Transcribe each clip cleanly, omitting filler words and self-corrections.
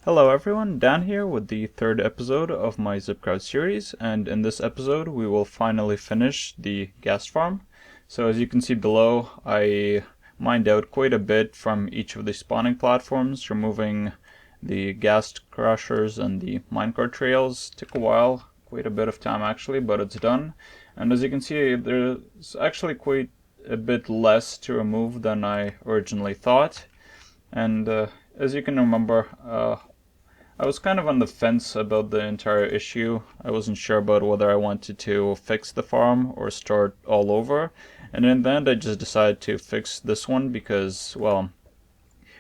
Hello everyone, Dan here with the third episode of my Zipkrowd series, and in this episode we will finally finish the ghast farm. So as you can see below, I mined out quite a bit from each of the spawning platforms, removing the ghast crushers and the minecart trails. Took a while, quite a bit of time actually, but it's done. And as you can see, there's actually quite a bit less to remove than I originally thought. And as you can remember, I was kind of on the fence about the entire issue. I wasn't sure about whether I wanted to fix the farm or start all over. And in the end, I just decided to fix this one because, well,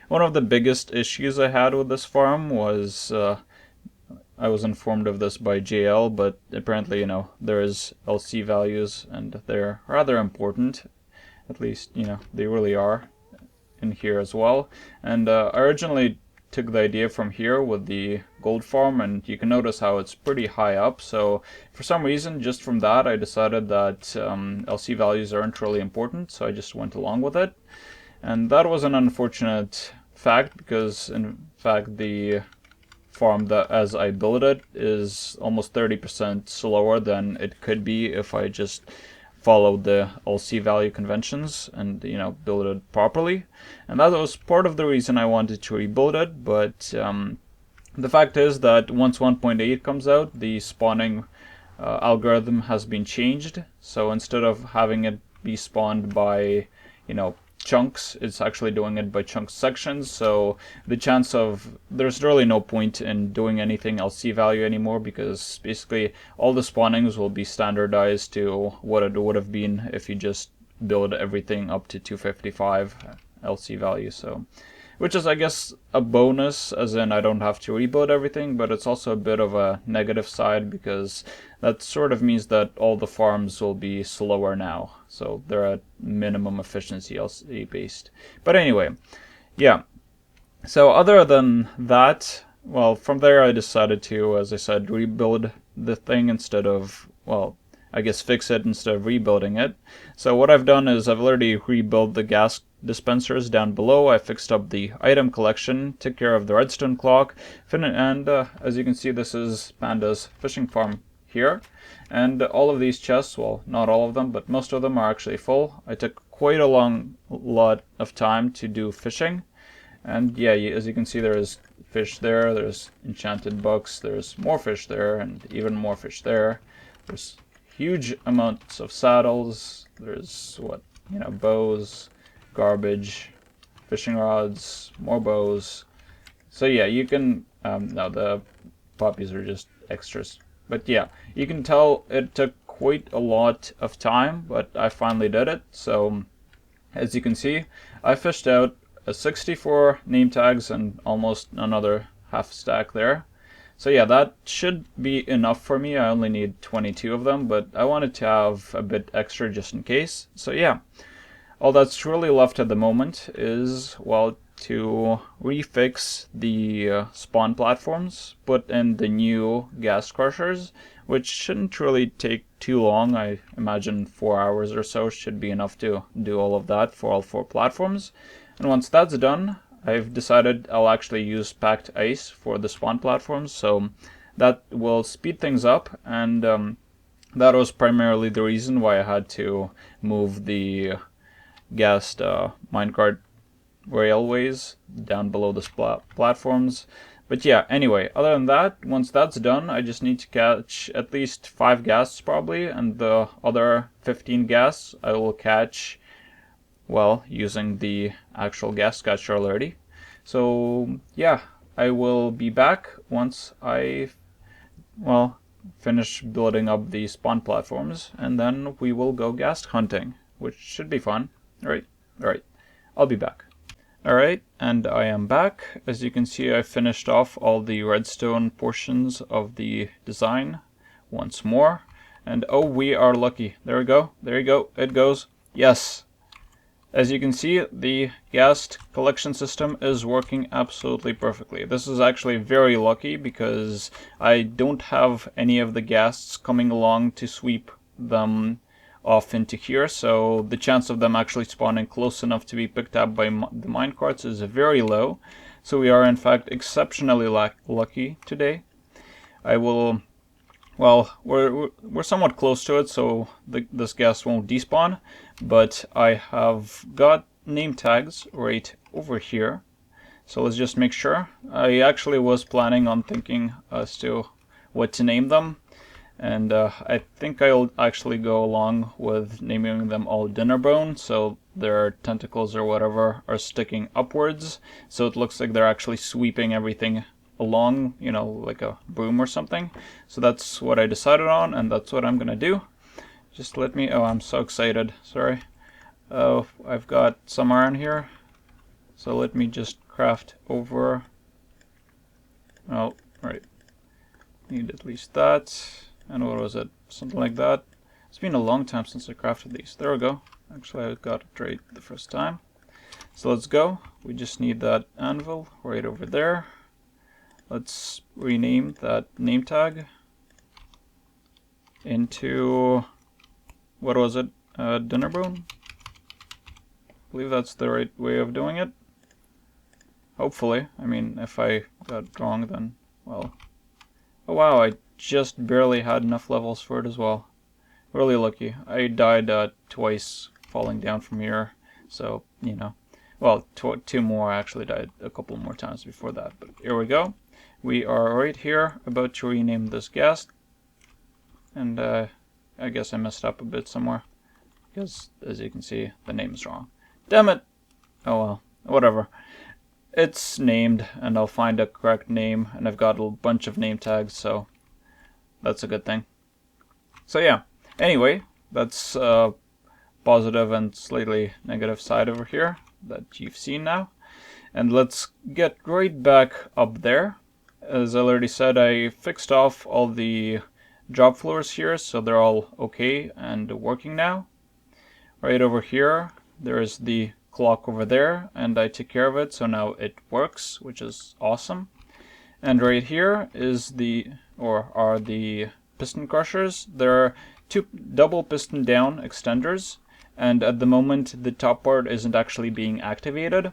one of the biggest issues I had with this farm was I was informed of this by JL, but apparently, there is LC values and they're rather important. At least, they really are in here as well. And I originally took the idea from here with the gold farm, and you can notice how it's pretty high up. So for some reason, just from that, I decided that LC values aren't really important, so I just went along with it. And that was an unfortunate fact because in fact the farm that as I build it is almost 30% slower than it could be if I just followed the LC value conventions and build it properly. And that was part of the reason I wanted to rebuild it. But the fact is that once 1.8 comes out, the spawning algorithm has been changed. So instead of having it be spawned by chunks, it's actually doing it by chunk sections. So the chance of there's really no point in doing anything LC value anymore, because basically all the spawnings will be standardized to what it would have been if you just build everything up to 255 LC value. So which is, I guess, a bonus, as in I don't have to rebuild everything, but it's also a bit of a negative side because that sort of means that all the farms will be slower now. So they're at minimum efficiency LC based. But anyway, yeah. So other than that, well, from there I decided to, as I said, rebuild the thing instead of, well, I guess fix it instead of rebuilding it. So what I've done is I've already rebuilt the gas dispensers down below. I fixed up the item collection, took care of the redstone clock, and as you can see, this is Panda's fishing farm here. And all of these chests, well, not all of them, but most of them are actually full. I took quite a lot of time to do fishing. And yeah, as you can see, there's fish there, there's enchanted books, there's more fish there, and even more fish there. There's huge amounts of saddles, there's bows, garbage, fishing rods, more bows. So yeah, you can, no, the poppies are just extras. But yeah, you can tell it took quite a lot of time, but I finally did it. So as you can see, I fished out 64 name tags and almost another half stack there. So yeah, that should be enough for me. I only need 22 of them, but I wanted to have a bit extra just in case. So yeah, all that's really left at the moment is, well, to refix the spawn platforms, put in the new ghast crushers, which shouldn't really take too long. I imagine 4 hours or so should be enough to do all of that for all 4 platforms. And once that's done, I've decided I'll actually use packed ice for the spawn platforms, so that will speed things up. And that was primarily the reason why I had to move the ghast minecart railways down below the platforms. But yeah, anyway, other than that, once that's done, I just need to catch at least 5 ghasts probably, and the other 15 ghasts I will catch, well, using the actual ghast catcher already. So yeah, I will be back once I, well, finish building up the spawn platforms, and then we will go ghast hunting, which should be fun. Alright, I'll be back. Alright, and I am back. As you can see, I finished off all the redstone portions of the design once more. And oh, we are lucky. There we go. There you go. It goes. Yes. As you can see, the ghast collection system is working absolutely perfectly. This is actually very lucky because I don't have any of the ghasts coming along to sweep them off into here, so the chance of them actually spawning close enough to be picked up by the minecarts is very low. So we are in fact exceptionally lucky today. I will, well, we're somewhat close to it, so this ghast won't despawn, but I have got name tags right over here. So let's just make sure. I actually was planning on thinking as to what to name them, and I think I'll actually go along with naming them all Dinnerbone, so their tentacles or whatever are sticking upwards, so it looks like they're actually sweeping everything along, you know, like a broom or something. So that's what I decided on, and that's what I'm gonna do. Just let me, oh, I'm so excited, sorry. Oh, I've got some iron here, so let me just craft over. Oh, right. Need at least that. And what was it? Something like that. It's been a long time since I crafted these. There we go. Actually, I got it right the first time. So let's go. We just need that anvil right over there. Let's rename that name tag into, what was it? Dinnerbone? I believe that's the right way of doing it. Hopefully. I mean, if I got it wrong, then, well. Oh wow, I just barely had enough levels for it as well. Really lucky. I died twice falling down from here, so, you know. Well, two more. I actually died a couple more times before that, but here we go. We are right here, about to rename this ghast. And I guess I messed up a bit somewhere, because, as you can see, the name is wrong. Damn it! Oh well, whatever. It's named, and I'll find a correct name, and I've got a bunch of name tags, so that's a good thing. So yeah, anyway, that's positive and slightly negative side over here that you've seen now. And let's get right back up there. As I already said, I fixed off all the job floors here, so they're all okay and working now. Right over here, there's the clock over there, and I took care of it, so now it works, which is awesome. And right here is are the piston crushers. There are two double piston down extenders, and at the moment the top part isn't actually being activated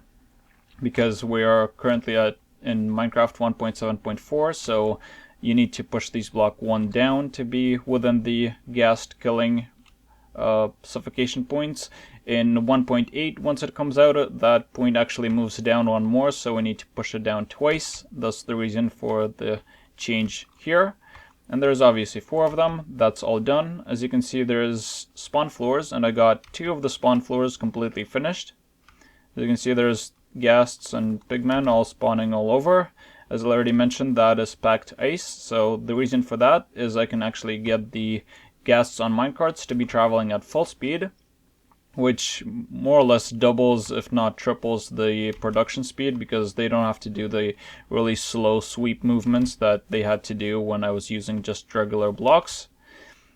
because we are currently in Minecraft 1.7.4, so you need to push these block 1 down to be within the ghast killing suffocation points. In 1.8, once it comes out, that point actually moves down one more, so we need to push it down twice. That's the reason for the change here. And there's obviously 4 of them. That's all done. As you can see, there's spawn floors, and I got 2 of the spawn floors completely finished. As you can see, there's ghasts and pigmen all spawning all over. As I already mentioned, that is packed ice, so the reason for that is I can actually get the ghasts on minecarts to be traveling at full speed, which more or less doubles, if not triples, the production speed, because they don't have to do the really slow sweep movements that they had to do when I was using just regular blocks.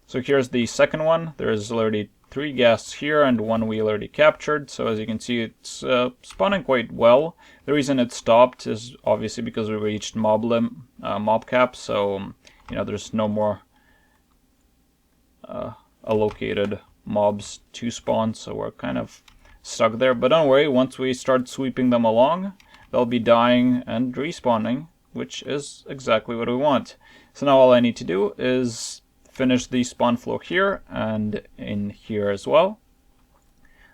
So here's the second one. There's already 3 ghasts here and 1 we already captured, so as you can see, it's spawning quite well. The reason it stopped is obviously because we reached mob cap, so you know, there's no more allocated mobs to spawn, so we're kind of stuck there. But don't worry, once we start sweeping them along, they'll be dying and respawning, which is exactly what we want. So now all I need to do is finish the spawn floor here and in here as well.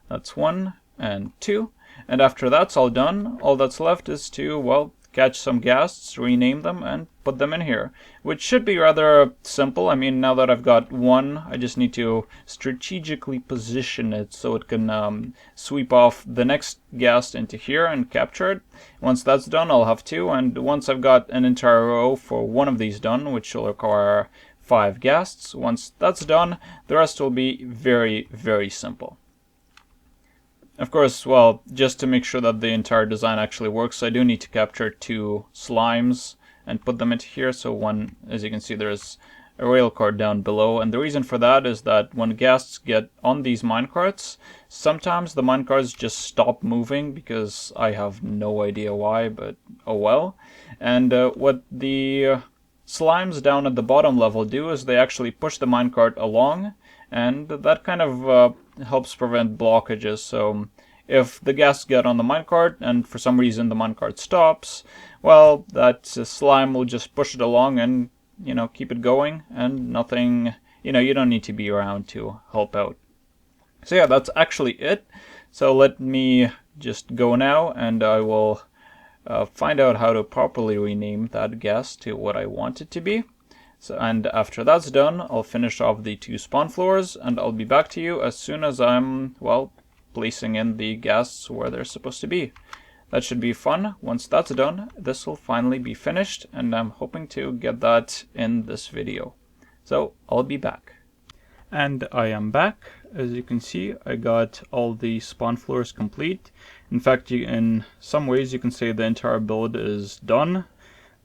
That's 1 and 2. And after that's all done, all that's left is to, well, catch some ghasts, rename them, and put them in here, which should be rather simple. I mean, now that I've got 1, I just need to strategically position it so it can sweep off the next ghast into here and capture it. Once that's done, I'll have 2, and once I've got an entire row for 1 of these done, which will require 5 ghasts, once that's done, the rest will be very, very simple. Of course, well, just to make sure that the entire design actually works, I do need to capture 2 slimes and put them into here. So one, as you can see, there's a rail card down below, and the reason for that is that when ghasts get on these minecarts, sometimes the minecarts just stop moving because I have no idea why, but oh well. And what the slimes down at the bottom level do is they actually push the minecart along, and that kind of helps prevent blockages. So if the ghasts get on the minecart and for some reason the minecart stops, well, that slime will just push it along and, you know, keep it going, and nothing, you know, you don't need to be around to help out. So yeah, that's actually it. So let me just go now, and I will find out how to properly rename that ghast to what I want it to be. So, and after that's done, I'll finish off the 2 spawn floors, and I'll be back to you as soon as I'm, well, placing in the ghasts where they're supposed to be. That should be fun. Once that's done, this will finally be finished, and I'm hoping to get that in this video. So I'll be back. And I am back. As you can see, I got all the spawn floors complete. In fact, in some ways you can say the entire build is done.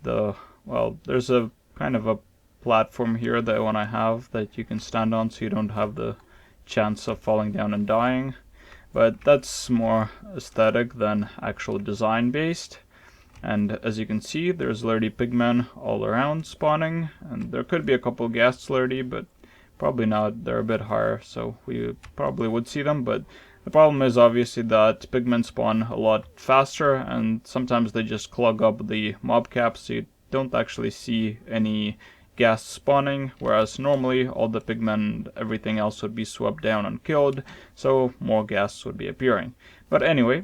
Well, there's a kind of a platform here that I want to have that you can stand on so you don't have the chance of falling down and dying. But that's more aesthetic than actual design based. And as you can see, there's already pigmen all around spawning, and there could be a couple ghasts already, but probably not. They're a bit higher, so we probably would see them. But the problem is obviously that pigmen spawn a lot faster, and sometimes they just clog up the mob caps, so you don't actually see any ghasts spawning, whereas normally all the pigmen and everything else would be swept down and killed, so more ghasts would be appearing. But anyway,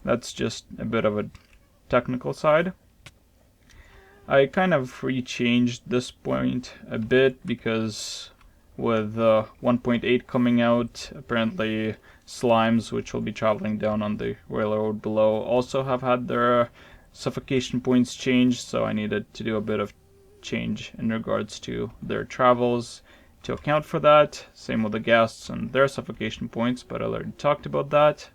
that's just a bit of a technical side. I kind of rechanged this point a bit because with 1.8 coming out, apparently slimes, which will be traveling down on the railroad below, also have had their suffocation points changed, so I needed to do a bit of change in regards to their travels to account for that. Same with the ghasts and their suffocation points, but I already talked about that.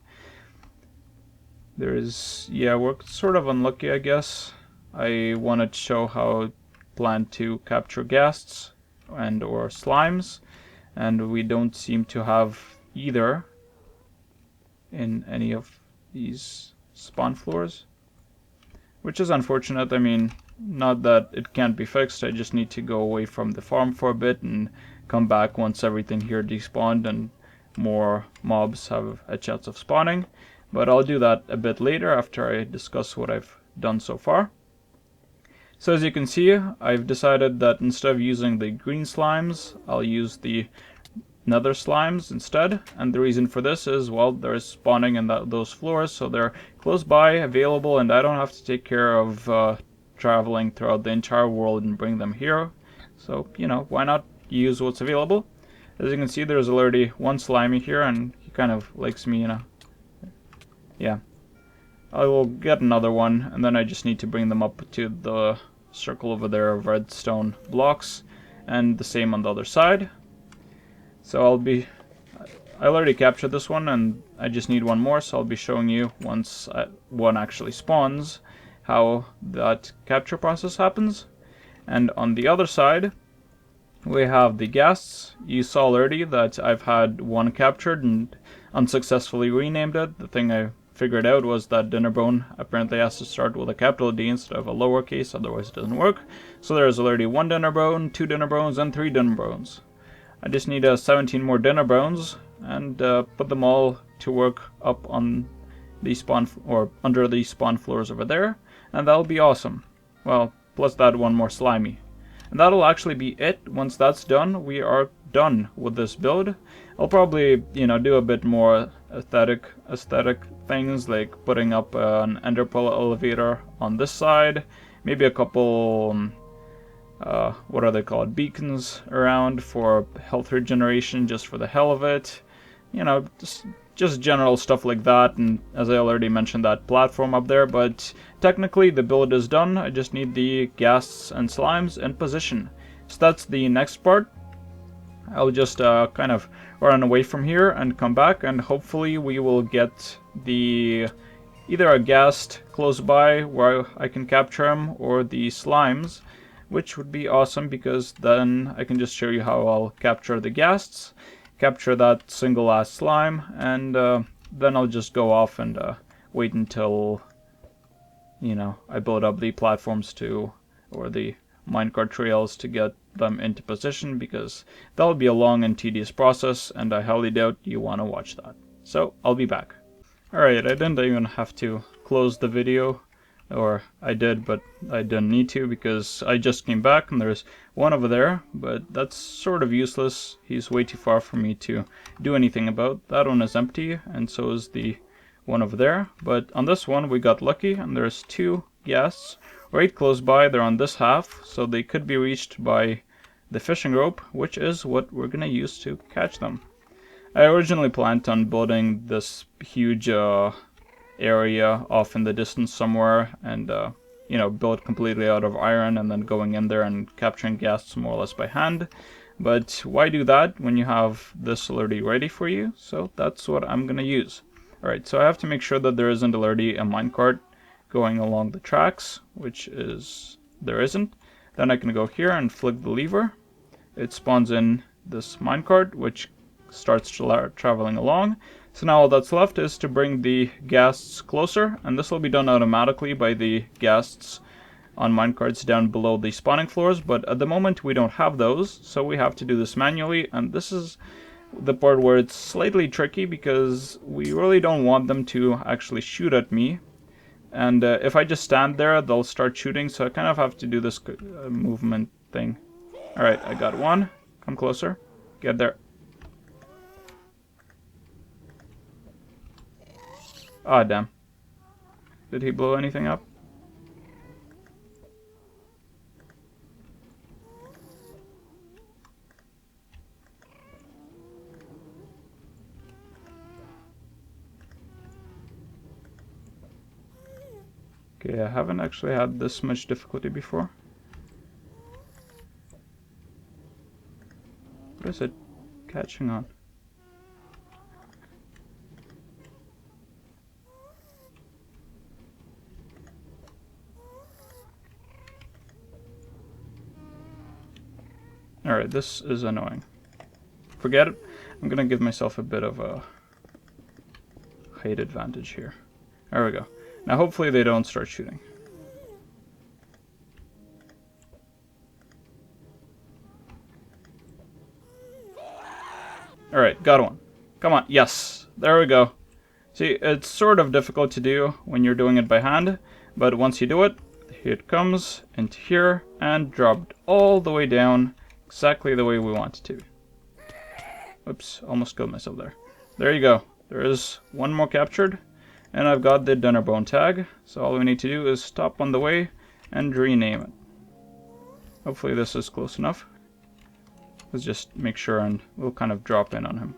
We're sort of unlucky, I guess. I wanted to show how I plan to capture ghasts and or slimes, and we don't seem to have either in any of these spawn floors, which is unfortunate. I mean, not that it can't be fixed, I just need to go away from the farm for a bit and come back once everything here despawned and more mobs have a chance of spawning. But I'll do that a bit later after I discuss what I've done so far. So as you can see, I've decided that instead of using the green slimes, I'll use the nether slimes instead. And the reason for this is, well, they're spawning in those floors, so they're close by, available, and I don't have to take care of traveling throughout the entire world and bring them here. So, you know, why not use what's available? As you can see, there's already one slimy here, and he kind of likes me, you know. Yeah. I will get another one, and then I just need to bring them up to the circle over there of redstone blocks, and the same on the other side. So I already captured this one, and I just need one more, so I'll be showing you once one actually spawns how that capture process happens. And on the other side, we have the ghasts. You saw already that I've had one captured and unsuccessfully renamed it. The thing I figured out was that dinnerbone apparently has to start with a capital D instead of a lowercase, otherwise it doesn't work. So there's already 1 dinnerbone, 2 dinnerbones, and 3 dinnerbones. I just need 17 more dinnerbones and put them all to work up on the spawn or under the spawn floors over there, and that'll be awesome. Well, plus that one more slimy. And that'll actually be it. Once that's done, we are done with this build. I'll probably, you know, do a bit more aesthetic things, like putting up an ender pearl elevator on this side, maybe a couple what are they called, beacons around for health regeneration, just for the hell of it. You know, just general stuff like that, and as I already mentioned, that platform up there. But technically the build is done. I just need the ghasts and slimes in position. So that's the next part. I'll just kind of run away from here and come back, and hopefully we will get either a ghast close by where I can capture him, or the slimes, which would be awesome, because then I can just show you how I'll capture the ghasts, capture that single last slime, and then I'll just go off and wait until, you know, I build up the platforms or the minecart trails to get them into position, because that'll be a long and tedious process, and I highly doubt you want to watch that. So I'll be back. Alright, I didn't even have to close the video, or I did, but I didn't need to because I just came back and there's one over there, but that's sort of useless. He's way too far for me to do anything about. That one is empty, and so is the one over there. But on this one we got lucky, and there's two ghasts right close by. They're on this half, so they could be reached by the fishing rope, which is what we're gonna use to catch them. I originally planned on building this huge area off in the distance somewhere and, you know, build completely out of iron and then going in there and capturing ghasts more or less by hand. But why do that when you have this already ready for you? So that's what I'm going to use. Alright, so I have to make sure that there isn't already a minecart going along the tracks, which is, there isn't. Then I can go here and flick the lever. It spawns in this minecart, which starts traveling along. So now all that's left is to bring the ghasts closer, and this will be done automatically by the ghasts on minecarts down below the spawning floors, but at the moment we don't have those, so we have to do this manually, and this is the part where it's slightly tricky because we really don't want them to actually shoot at me. And if I just stand there, they'll start shooting, so I kind of have to do this movement thing. Alright, I got one. Come closer. Get there. Ah, damn. Did he blow anything up? Okay, I haven't actually had this much difficulty before. What is it catching on? Alright, this is annoying. Forget it. I'm gonna give myself a bit of a height advantage here. There we go. Now hopefully they don't start shooting. Alright, got one. Come on, yes! There we go. See, it's sort of difficult to do when you're doing it by hand, but once you do it, here it comes into here and dropped all the way down exactly the way we want it to. Oops, almost killed myself there. There you go. There is one more captured, and I've got the dinner bone tag, so all we need to do is stop on the way and rename it. Hopefully this is close enough. Let's just make sure and we'll kind of drop in on him.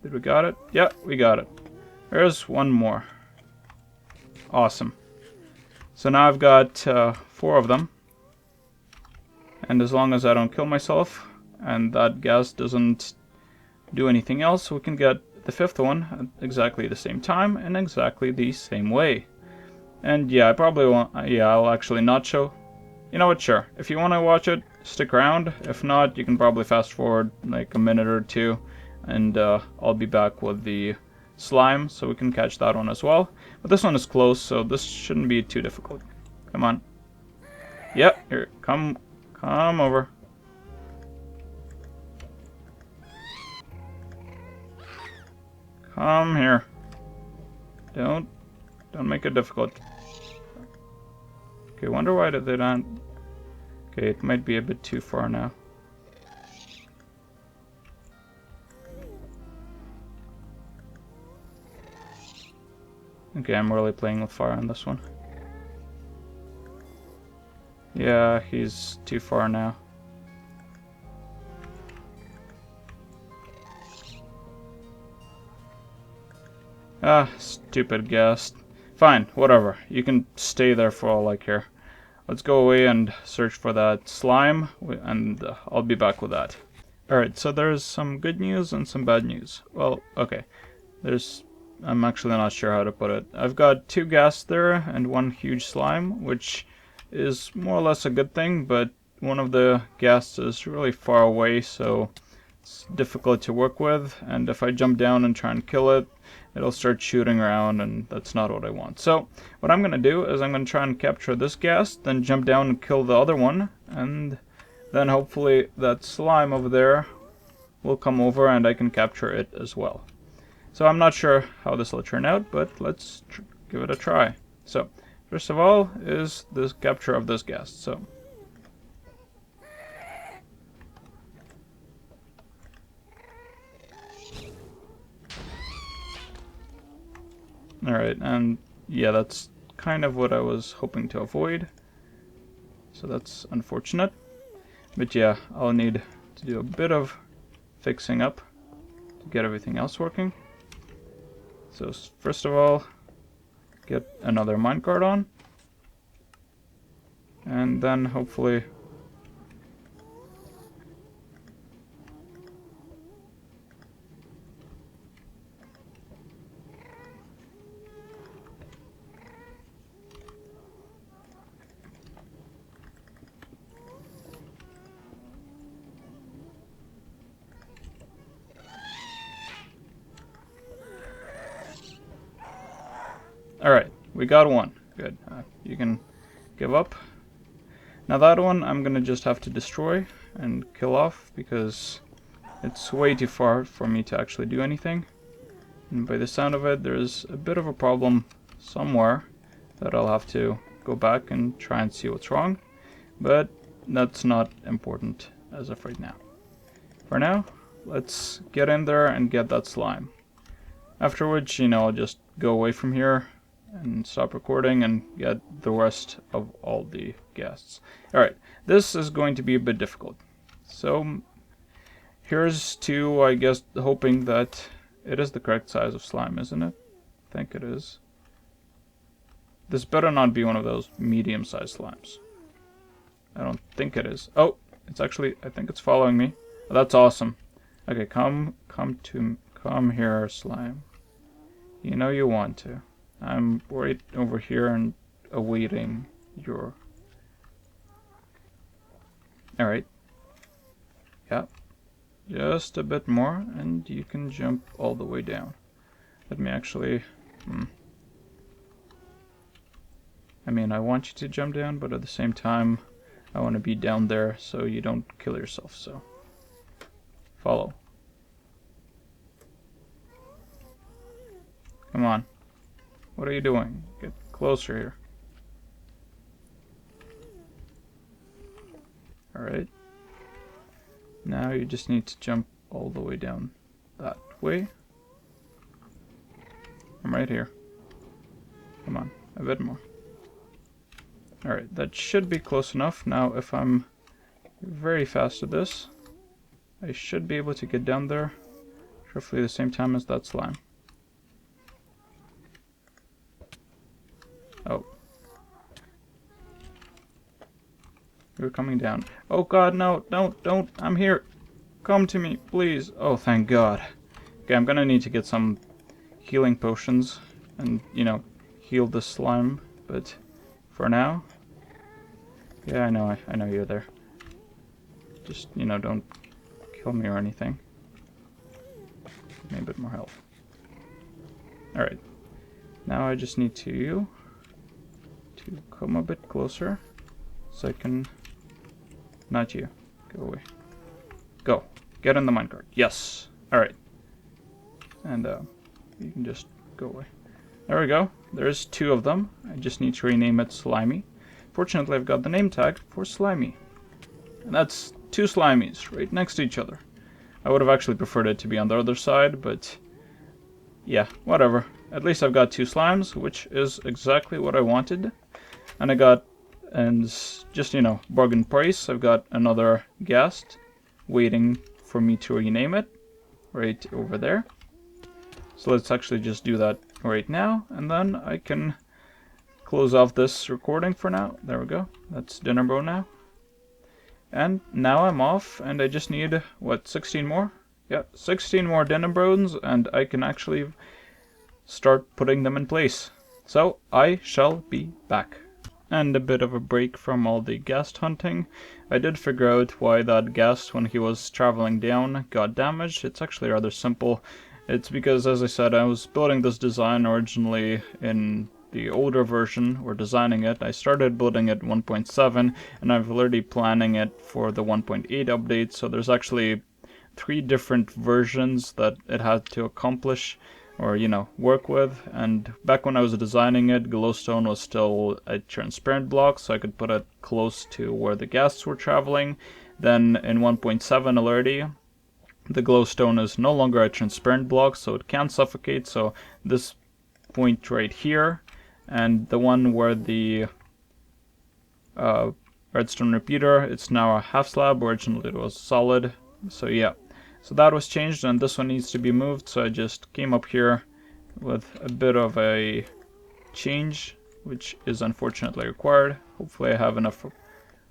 Did we got it? Yeah, we got it. There's one more. Awesome. So now I've got 4 of them. And as long as I don't kill myself and that gas doesn't do anything else, we can get the 5th one at exactly the same time in exactly the same way. And yeah, I probably won't, I'll actually not show. You know what, sure. If you want to watch it, stick around. If not, you can probably fast forward like a minute or two and I'll be back with the slime so we can catch that one as well. But this one is close, so this shouldn't be too difficult. Come on. Yep, here, come over. Come here. Don't make it difficult. Okay, wonder why did they not... Okay, it might be a bit too far now. Okay, I'm really playing with fire on this one. Yeah, he's too far now. Ah, stupid ghast. Fine, whatever. You can stay there for all I care. Let's go away and search for that slime, and I'll be back with that. Alright, so there's some good news and some bad news. Well, okay. I'm actually not sure how to put it. I've got 2 ghasts there and 1 huge slime, which is more or less a good thing, but one of the ghasts is really far away, so it's difficult to work with, and if I jump down and try and kill it, it'll start shooting around, and that's not what I want. So what I'm going to do is I'm going to try and capture this ghast, then jump down and kill the other one, and then hopefully that slime over there will come over and I can capture it as well. So I'm not sure how this will turn out, but let's give it a try. So first of all is this capture of this ghast. So alright, and yeah, that's kind of what I was hoping to avoid. So that's unfortunate. But yeah, I'll need to do a bit of fixing up to get everything else working. So first of all, get another minecart on. And then hopefully alright, we got one. Good. You can give up. Now that one I'm gonna just have to destroy and kill off because it's way too far for me to actually do anything. And by the sound of it, there's a bit of a problem somewhere that I'll have to go back and try and see what's wrong. But that's not important as of right now. For now, let's get in there and get that slime. After which, you know, I'll just go away from here and stop recording and get the rest of all the ghasts. Alright, this is going to be a bit difficult. So here's to, I guess, hoping that it is the correct size of slime, isn't it? I think it is. This better not be one of those medium-sized slimes. I don't think it is. Oh, it's actually, I think it's following me. Oh, that's awesome. Okay, come here, slime. You know you want to. I'm right over here and awaiting your... Alright. Yeah. Just a bit more and you can jump all the way down. Let me actually... I mean, I want you to jump down, but at the same time, I want to be down there so you don't kill yourself, so... Follow. Come on. What are you doing? Get closer here. Alright. Now you just need to jump all the way down that way. I'm right here. Come on, a bit more. Alright, that should be close enough. Now if I'm very fast at this, I should be able to get down there roughly the same time as that slime. Oh. You're coming down. Oh god, no, don't, I'm here. Come to me, please. Oh, thank god. Okay, I'm gonna need to get some healing potions and, you know, heal the slime, but for now... Yeah, I know you're there. Just, you know, don't kill me or anything. Give me a bit more health. Alright. Now I just need to come a bit closer so I can... Not you. Go away. Go. Get in the minecart. Yes. Alright. And you can just go away. There we go. There's two of them. I just need to rename it Slimy. Fortunately, I've got the name tag for Slimy. And that's two Slimies right next to each other. I would have actually preferred it to be on the other side, but yeah, whatever. At least I've got two slimes, which is exactly what I wanted. And I got, and just, you know, bargain price, I've got another ghast waiting for me to rename it right over there. So let's actually just do that right now, and then I can close off this recording for now. There we go. That's dinner bro now. And now I'm off, and I just need, what, 16 more? Yeah, 16 more dinner bros, and I can actually start putting them in place. So, I shall be back. And a bit of a break from all the ghast hunting. I did figure out why that ghast, when he was traveling down, got damaged. It's actually rather simple. It's because, as I said, I was building this design originally in the older version, or designing it. I started building it 1.7, and I've already planning it for the 1.8 update, so there's actually 3 different versions that it had to accomplish or, you know, work with. And back when I was designing it, glowstone was still a transparent block, so I could put it close to where the ghasts were traveling. Then in 1.7 already, the glowstone is no longer a transparent block, so it can suffocate. So this point right here, and the one where the redstone repeater, it's now a half slab. Originally it was solid. So yeah, so that was changed, and this one needs to be moved. So I just came up here with a bit of a change, which is unfortunately required. Hopefully I have enough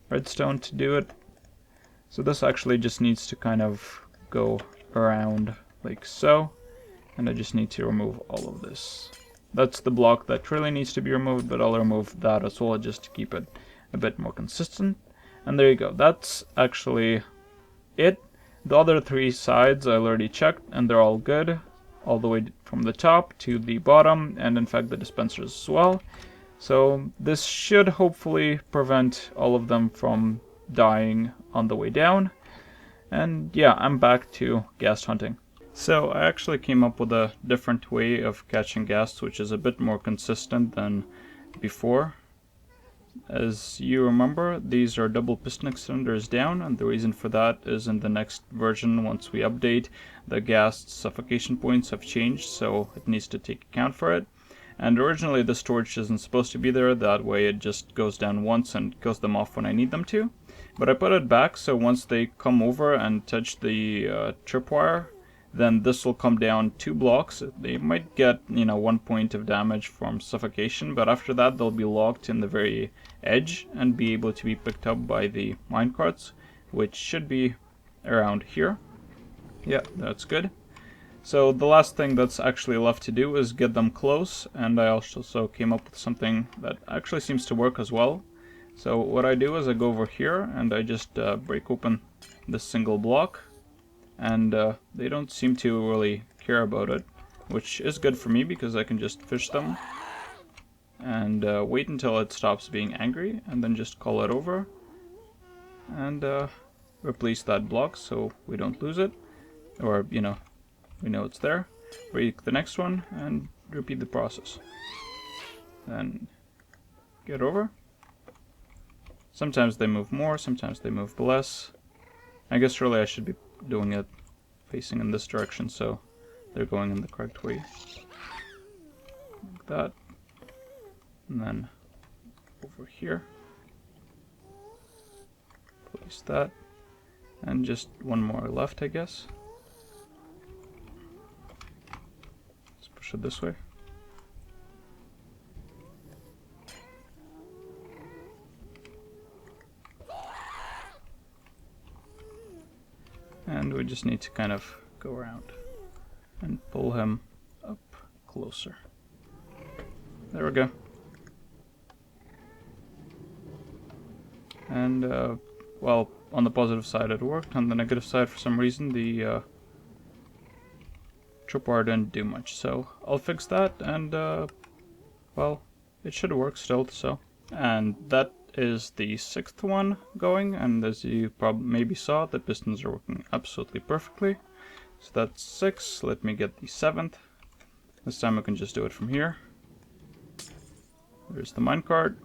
redstone to do it. So this actually just needs to kind of go around like so, and I just need to remove all of this. That's the block that really needs to be removed, but I'll remove that as well just to keep it a bit more consistent. And there you go, that's actually it. The other three sides I already checked, and they're all good, all the way from the top to the bottom, and in fact the dispensers as well. So this should hopefully prevent all of them from dying on the way down. And yeah, I'm back to ghast hunting. So I actually came up with a different way of catching ghasts, which is a bit more consistent than before. As you remember, these are double piston extenders down, and the reason for that is in the next version, once we update, the ghast suffocation points have changed, so it needs to take account for it. And originally the storage isn't supposed to be there, that way it just goes down once and kills them off when I need them to. But I put it back, so once they come over and touch the tripwire, then this will come down 2 blocks. They might get, you know, 1 point of damage from suffocation, but after that they'll be locked in the very edge and be able to be picked up by the minecarts, which should be around here. Yeah, that's good. So the last thing that's actually left to do is get them close, and I also came up with something that actually seems to work as well. So what I do is I go over here and I just break open this single block, and they don't seem to really care about it, which is good for me because I can just fish them and wait until it stops being angry, and then just call it over and replace that block so we don't lose it, or, you know, we know it's there. Break the next one and repeat the process. Then get over. Sometimes they move more, sometimes they move less. I guess really I should be doing it facing in this direction so they're going in the correct way. Like that. And then over here. Place that. And just one more left, I guess. Let's push it this way. And we just need to kind of go around and pull him up closer. There we go. And, well, on the positive side it worked. On the negative side, for some reason, the tripwire didn't do much. So I'll fix that, and, well, it should work still, so. And that is the 6th one going, and as you probably maybe saw, the pistons are working absolutely perfectly. So that's 6. Let me get the 7th. This time I can just do it from here. There's the minecart.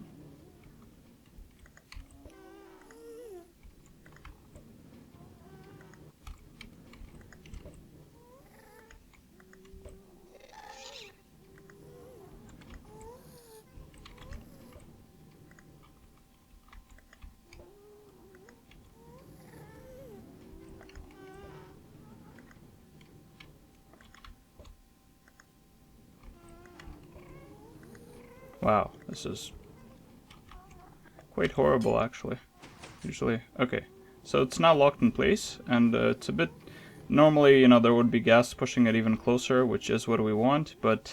Wow, this is quite horrible actually. Usually, okay, so it's now locked in place, and it's a bit, normally, you know, there would be gas pushing it even closer, which is what we want, but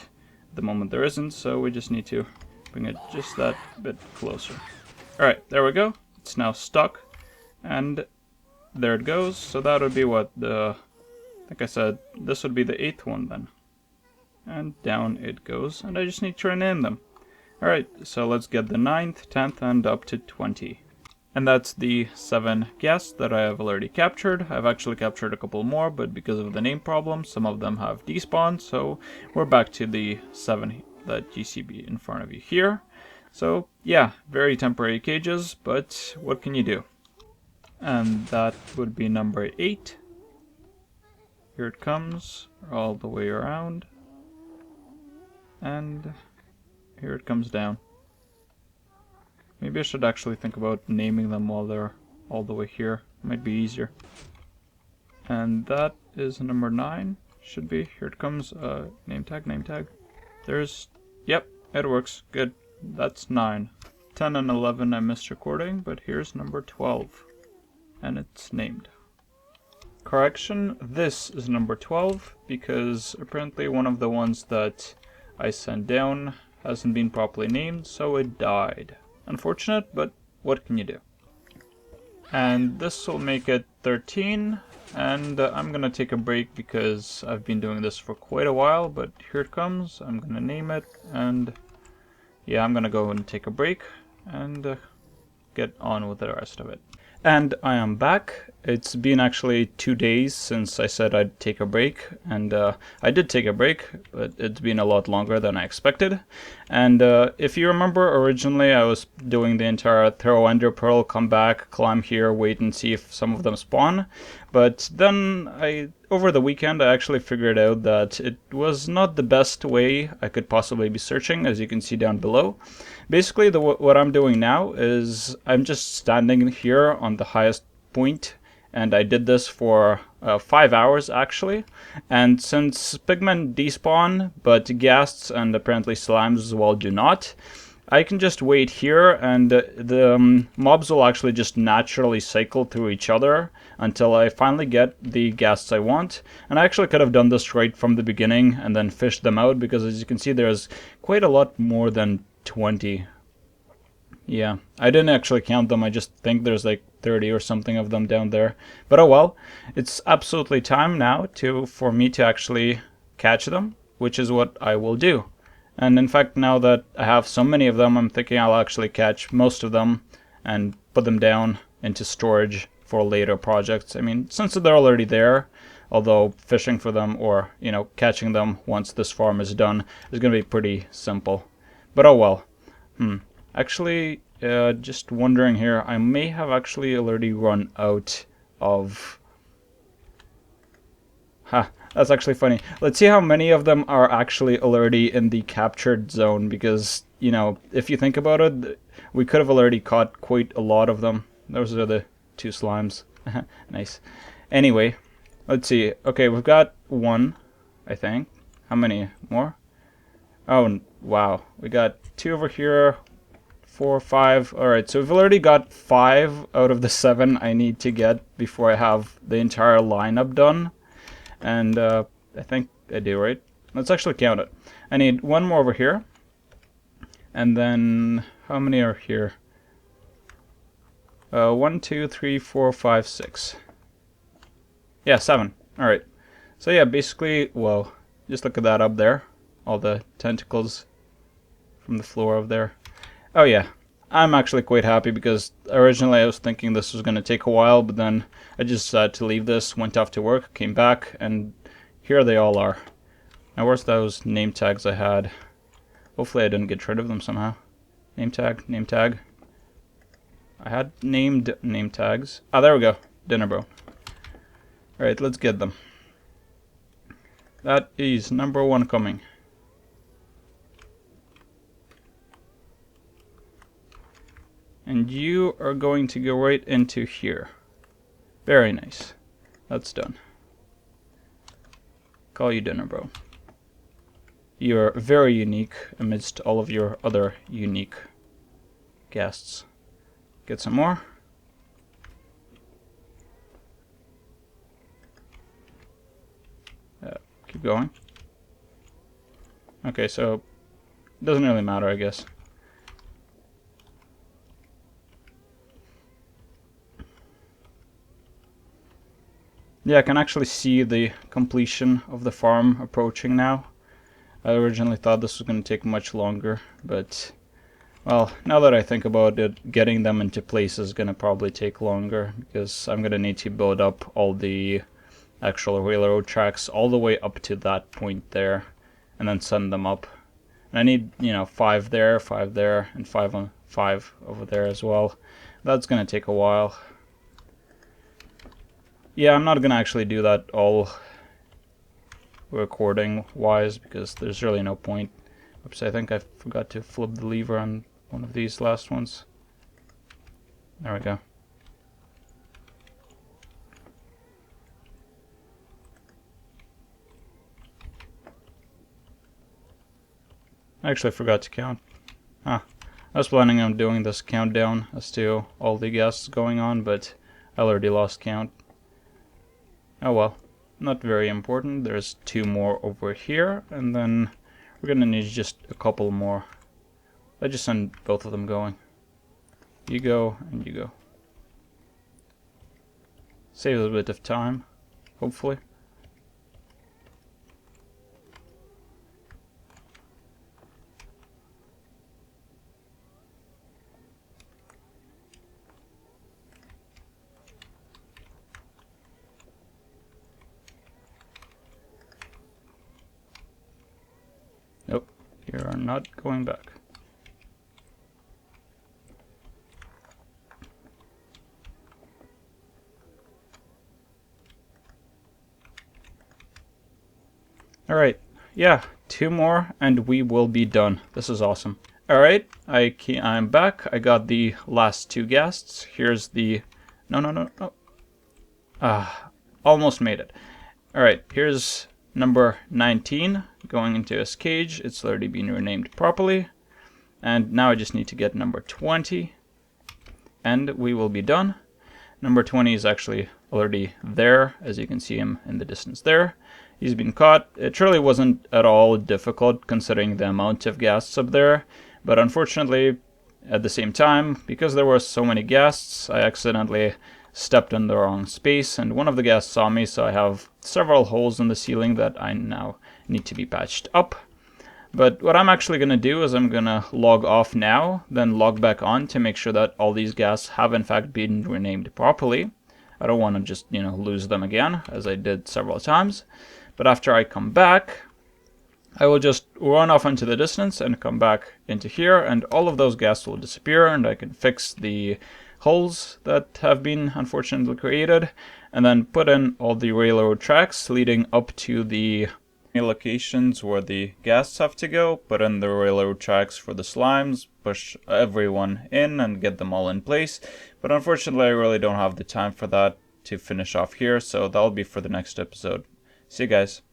at the moment there isn't, so we just need to bring it just that bit closer. Alright, there we go, it's now stuck, and there it goes. So that would be what, like I said, this would be the 8th one then. And down it goes, and I just need to rename them. Alright, so let's get the 9th, 10th, and up to 20. And that's the 7 ghasts that I have already captured. I've actually captured a couple more, but because of the name problem, some of them have despawned, so we're back to the 7 that you see in front of you here. So yeah, very temporary cages, but what can you do? And that would be number 8. Here it comes, all the way around. And here it comes down. Maybe I should actually think about naming them while they're all the way here. Might be easier. And that is number 9. Should be. Here it comes. Name tag, name tag. There's... Yep, it works. Good. That's 9. 10 and 11 I missed recording, but here's number 12. And it's named. Correction, this is number 12, because apparently one of the ones that I sent down hasn't been properly named, so it died. Unfortunate, but what can you do? And this will make it 13, and I'm gonna take a break because I've been doing this for quite a while, but here it comes. I'm gonna name it, and yeah, I'm gonna go and take a break and get on with the rest of it. And I am back. It's been actually 2 days since I said I'd take a break, and I did take a break, but it's been a lot longer than I expected. And if you remember, originally I was doing the entire throw ender pearl, come back, climb here, wait and see if some of them spawn. But then over the weekend I actually figured out that it was not the best way I could possibly be searching, as you can see down below. Basically what I'm doing now is I'm just standing here on the highest point, and I did this for 5 hours actually. And since pigmen despawn, but ghasts and apparently slimes as well do not, I can just wait here, and the mobs will actually just naturally cycle through each other until I finally get the ghasts I want. And I actually could have done this right from the beginning and then fished them out, because as you can see there's quite a lot more than 20. Yeah, I didn't actually count them. I just think there's like 30 or something of them down there. But oh well, it's absolutely time now for me to actually catch them, which is what I will do. And in fact, now that I have so many of them, I'm thinking I'll actually catch most of them and put them down into storage for later projects. I mean, since they're already there, although fishing for them or, you know, catching them once this farm is done is going to be pretty simple. But oh well. Actually, just wondering here, I may have actually already run out of... That's actually funny. Let's see how many of them are actually already in the captured zone, because, you know, if you think about it, we could have already caught quite a lot of them. Those are the 2 slimes. Nice. Anyway, let's see. Okay, we've got 1, I think. How many more? Oh, wow. We got 2 over here. 4, 5. Alright, so we've already got 5 out of the 7 I need to get before I have the entire lineup done. And I think I do, right? Let's actually count it. I need 1 more over here. And then, how many are here? 1, 2, 3, 4, 5, 6. Yeah, 7. Alright. So yeah, basically, whoa. Just look at that up there. All the tentacles from the floor up there. Oh yeah, I'm actually quite happy, because originally I was thinking this was going to take a while, but then I just decided to leave this, went off to work, came back, and here they all are. Now where's those name tags I had? Hopefully I didn't get rid of them somehow. Name tag, name tag. I had named name tags. Ah, there we go. Dinner bro. Alright, let's get them. That is number 1 coming. And you are going to go right into here. Very nice. That's done. Call you dinner, bro. You're very unique amidst all of your other unique ghasts. Get some more. Keep going. Okay, so it doesn't really matter, I guess. Yeah, I can actually see the completion of the farm approaching now. I originally thought this was going to take much longer, but Well, now that I think about it, getting them into place is going to probably take longer, because I'm going to need to build up all the actual railroad tracks all the way up to that point there, and then send them up. And I need, 5 there, and 5 over there as well. That's going to take a while. Yeah, I'm not going to actually do that all recording-wise, because there's really no point. Oops, I think I forgot to flip the lever on one of these last ones. There we go. I actually forgot to count. I was planning on doing this countdown as to all the ghasts going on, but I already lost count. Oh well, not very important. There's 2 more over here, and then we're gonna need just a couple more. Let's just send both of them going. You go, and you go. Saves a bit of time, hopefully. Nope, you are not going back. Alright, yeah, 2 more and we will be done. This is awesome. Alright, I'm back. I got the last 2 ghasts. Here's the... No. Almost made it. Alright, here's number 19 going into his cage. It's already been renamed properly. And now I just need to get number 20. And we will be done. Number 20 is actually already there, as you can see him in the distance there. He's been caught. It really wasn't at all difficult considering the amount of ghasts up there, but unfortunately, at the same time, because there were so many ghasts, I accidentally stepped in the wrong space, and one of the ghasts saw me, so I have several holes in the ceiling that I now need to be patched up. But what I'm actually going to do is I'm going to log off now, then log back on to make sure that all these ghasts have in fact been renamed properly. I don't want to just, lose them again, as I did several times. But after I come back, I will just run off into the distance and come back into here, and all of those ghasts will disappear, and I can fix the holes that have been unfortunately created, and then put in all the railroad tracks leading up to the locations where the ghasts have to go, put in the railroad tracks for the slimes, push everyone in and get them all in place. But unfortunately, I really don't have the time for that to finish off here, so that'll be for the next episode. See you guys.